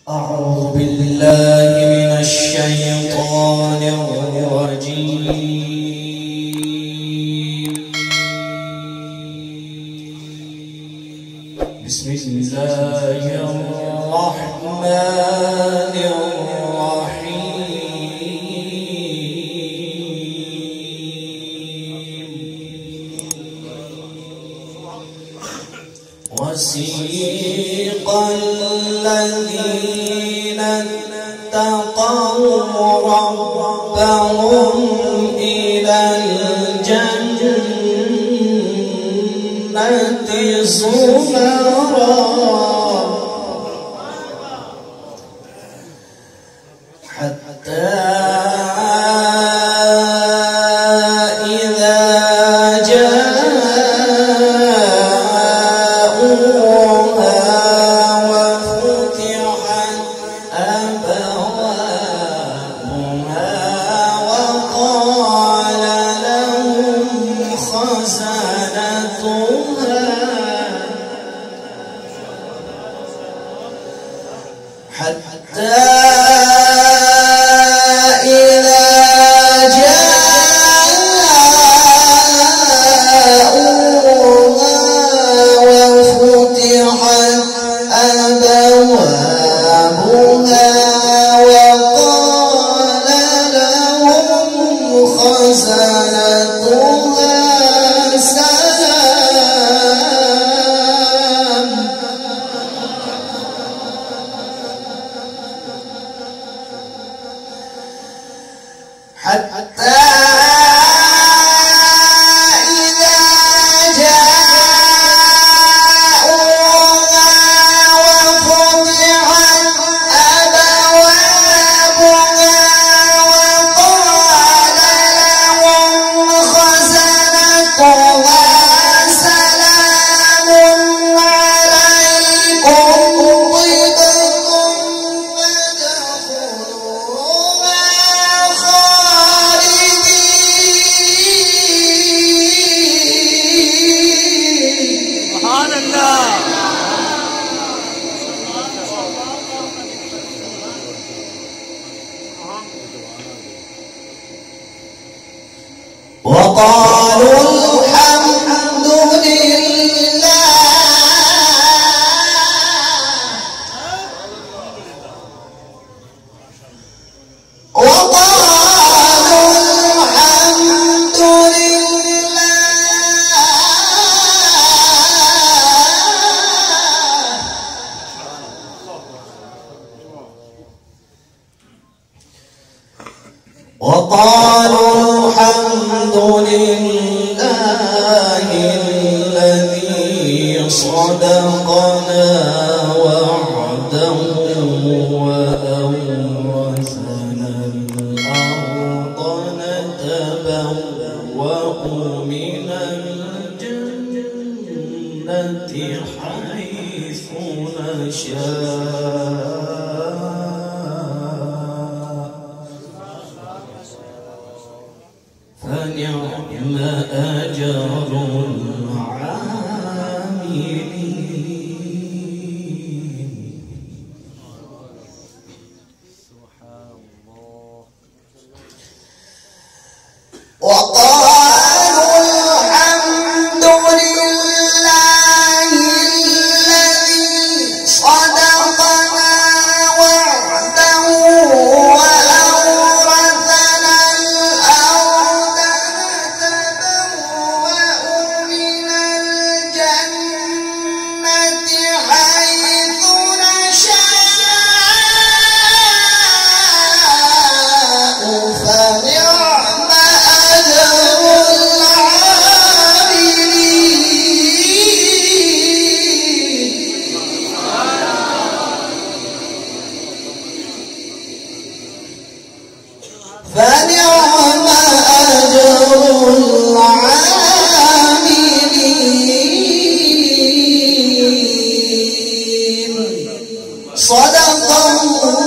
أعوذ بالله من الشيطان الرجيم. بسم الله الرحمن الرحيم. وسيق الذين اتقوا ربهم إلى الجنة زمرا حتى إذا جاءوها وفتحت أبوابها وقال لهم خزنتها حتى وقالوا الحمد لله الذي صدقنا وعده وأورثنا الأرض نتبوأ من الجنة حيث نشاء فنعم أجر العاملين. وقالوا الحمد لله الذي صدقنا وعده وأورثنا الأرض نتبوأ من الجنة حيث نشاء فنعم أجر العاملين. صدق الله